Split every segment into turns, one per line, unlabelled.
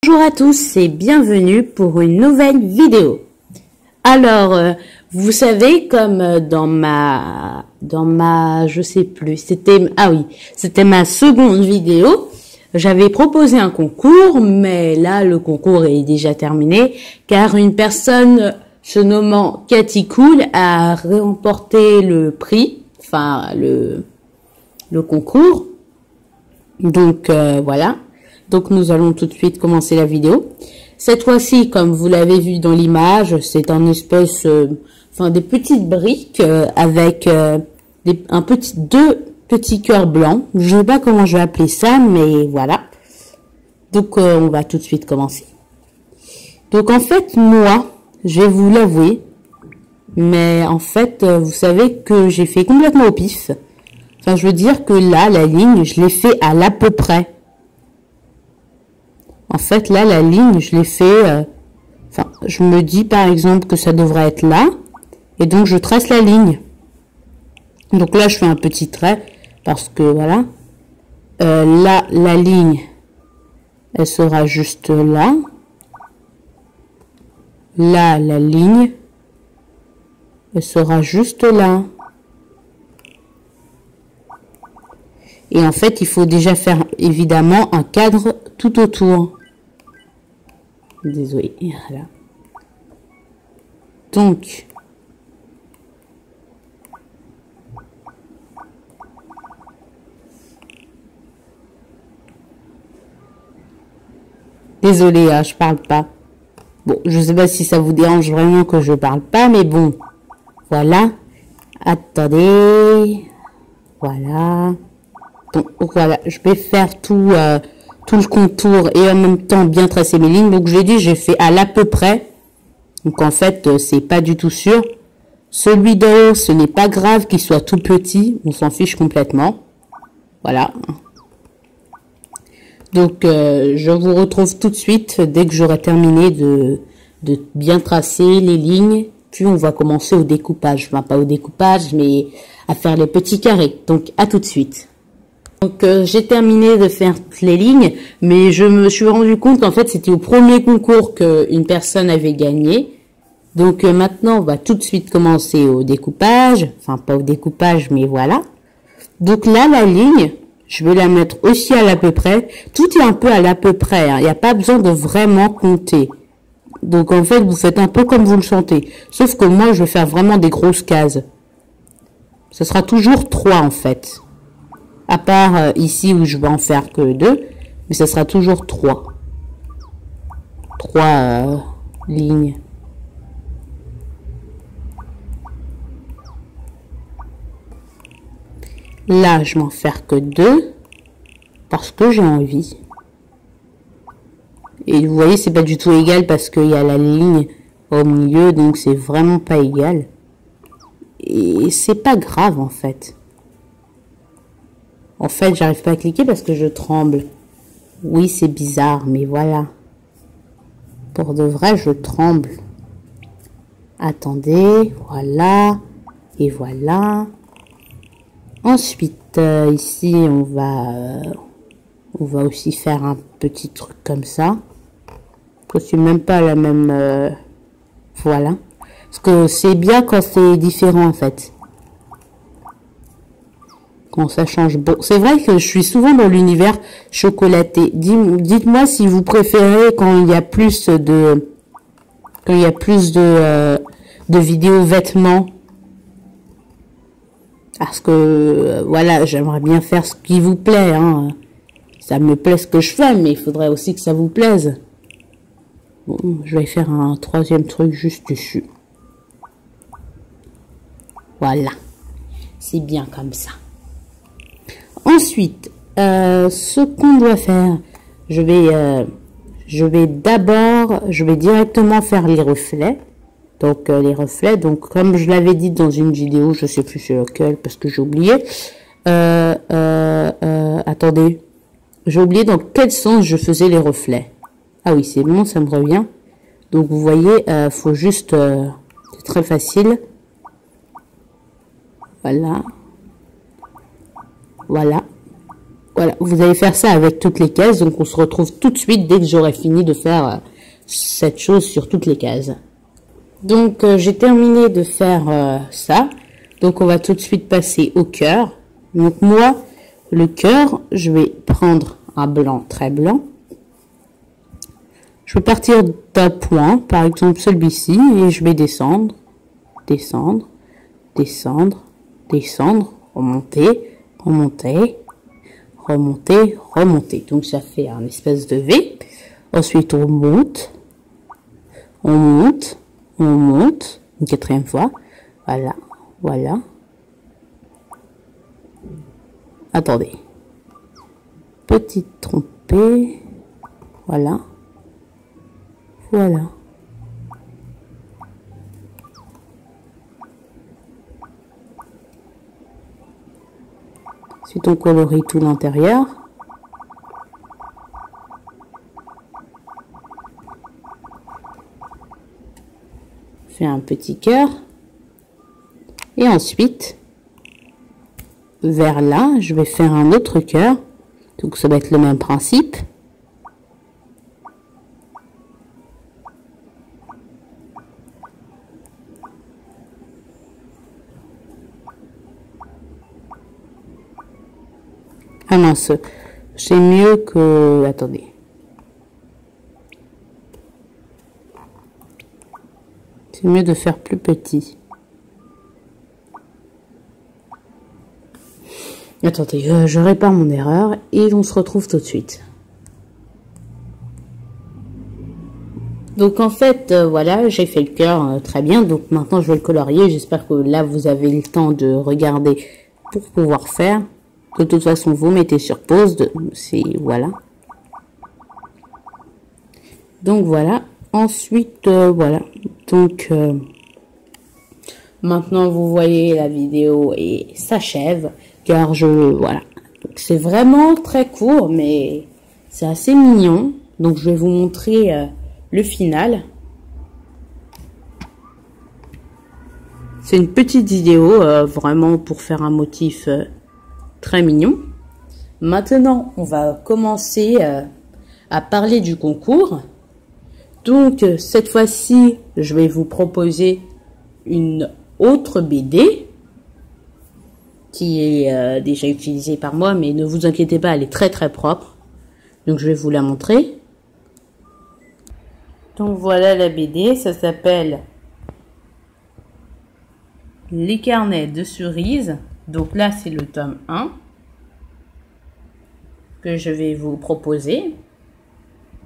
Bonjour à tous et bienvenue pour une nouvelle vidéo. Alors, vous savez, comme dans ma, je sais plus, c'était ma seconde vidéo, j'avais proposé un concours, mais là, le concours est déjà terminé, car une personne se nommant Cathy Cool a remporté le prix, enfin, le concours. Donc, voilà. Donc nous allons tout de suite commencer la vidéo. Cette fois-ci, comme vous l'avez vu dans l'image, c'est un espèce, des petites briques avec deux petits cœurs blancs. Je sais pas comment je vais appeler ça, mais voilà. Donc on va tout de suite commencer. Donc en fait, moi, je vais vous l'avouer, mais en fait, vous savez que j'ai fait complètement au pif. Enfin, je veux dire que là, la ligne, je l'ai fait à l'à peu près. En fait, là, la ligne, je l'ai fait... je me dis, par exemple, que ça devrait être là. Et donc, je trace la ligne. Donc là, je fais un petit trait. Parce que, voilà. Là, la ligne, elle sera juste là. Là, la ligne, elle sera juste là. Et en fait, il faut déjà faire, évidemment, un cadre tout autour. Désolé, voilà. Donc, désolé, hein, je parle pas. Bon, je sais pas si ça vous dérange vraiment que je parle pas, mais bon, voilà. Attendez, voilà. Donc, voilà, je vais faire tout le contour et en même temps bien tracer mes lignes. Donc, je l'ai dit, j'ai fait à l'à peu près. Donc, en fait, c'est pas du tout sûr. Celui d'en haut, ce n'est pas grave qu'il soit tout petit. On s'en fiche complètement. Voilà. Donc, je vous retrouve tout de suite dès que j'aurai terminé de bien tracer les lignes. Puis, on va commencer au découpage. Enfin, pas au découpage, mais à faire les petits carrés. Donc, à tout de suite. Donc j'ai terminé de faire toutes les lignes, mais je me suis rendu compte qu'en fait c'était au premier concours qu'une personne avait gagné. Donc maintenant on va tout de suite commencer au découpage, enfin pas au découpage mais voilà. Donc là la ligne, je vais la mettre aussi à l'à peu près. Tout est un peu à l'à peu près, hein. Il n'y a pas besoin de vraiment compter. Donc en fait vous faites un peu comme vous le sentez. Sauf que moi je vais faire vraiment des grosses cases. Ce sera toujours 3 en fait. À part ici où je vais en faire que 2, mais ça sera toujours 3. 3 lignes. Là, je vais en faire que 2 parce que j'ai envie. Et vous voyez, c'est pas du tout égal parce qu'il y a la ligne au milieu, donc c'est vraiment pas égal. Et c'est pas grave en fait. En fait, j'arrive pas à cliquer parce que je tremble. Oui, c'est bizarre, mais voilà. Pour de vrai, je tremble. Attendez, voilà. Et voilà. Ensuite, ici, on va aussi faire un petit truc comme ça. C'est même pas la même... voilà. Parce que c'est bien quand c'est différent, en fait. Quand ça change. Bon, c'est vrai que je suis souvent dans l'univers chocolaté. Dites-moi si vous préférez quand il y a plus de vidéos vêtements. Parce que voilà, j'aimerais bien faire ce qui vous plaît, hein. Ça me plaît ce que je fais, mais il faudrait aussi que ça vous plaise. Bon, je vais faire un troisième truc juste dessus. Voilà. C'est bien comme ça. Ensuite, ce qu'on doit faire, je vais directement faire les reflets. Donc, les reflets, donc comme je l'avais dit dans une vidéo, je sais plus sur lequel parce que j'ai oublié. Attendez, j'ai oublié dans quel sens je faisais les reflets. Ah oui, c'est bon, ça me revient. Donc, vous voyez, faut juste, c'est très facile. Voilà. Voilà. Voilà, vous allez faire ça avec toutes les cases. Donc, on se retrouve tout de suite dès que j'aurai fini de faire cette chose sur toutes les cases. Donc, j'ai terminé de faire ça. Donc, on va tout de suite passer au cœur. Donc, moi, le cœur, je vais prendre un blanc très blanc. Je vais partir d'un point, par exemple celui-ci, et je vais descendre, descendre, descendre, descendre, remonter, remonter, remonter, remonter. Donc, ça fait un espèce de V. Ensuite, on monte, on monte, on monte, une quatrième fois. Voilà, voilà. Attendez. Petite trompée. Voilà. Voilà. Ensuite, on colorie tout l'intérieur. Fait un petit cœur. Et ensuite, vers là, je vais faire un autre cœur. Donc, ça va être le même principe. Ah mince, c'est mieux que... Attendez. C'est mieux de faire plus petit. Attendez, je répare mon erreur et on se retrouve tout de suite. Donc en fait, voilà, j'ai fait le cœur très bien. Donc maintenant, je vais le colorier. J'espère que là, vous avez le temps de regarder pour pouvoir faire. De toute façon, vous mettez sur pause. Voilà. Donc voilà. Ensuite, voilà. Donc maintenant, vous voyez la vidéo et s'achève. Car voilà. C'est vraiment très court, mais c'est assez mignon. Donc je vais vous montrer le final. C'est une petite vidéo vraiment pour faire un motif très mignon. Maintenant, on va commencer à parler du concours. Donc, cette fois-ci, je vais vous proposer une autre BD qui est déjà utilisée par moi, mais ne vous inquiétez pas, elle est très très propre. Donc, je vais vous la montrer. Donc, voilà la BD, ça s'appelle Les carnets de cerises. Donc là, c'est le tome 1 que je vais vous proposer.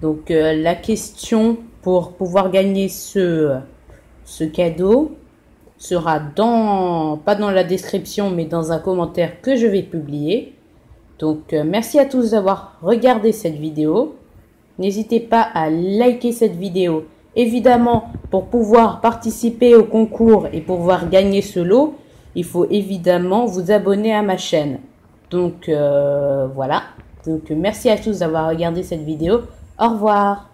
Donc la question pour pouvoir gagner ce cadeau sera pas dans la description, mais dans un commentaire que je vais publier. Donc merci à tous d'avoir regardé cette vidéo. N'hésitez pas à liker cette vidéo. Évidemment, pour pouvoir participer au concours et pouvoir gagner ce lot, il faut évidemment vous abonner à ma chaîne. Donc voilà. Donc merci à tous d'avoir regardé cette vidéo. Au revoir.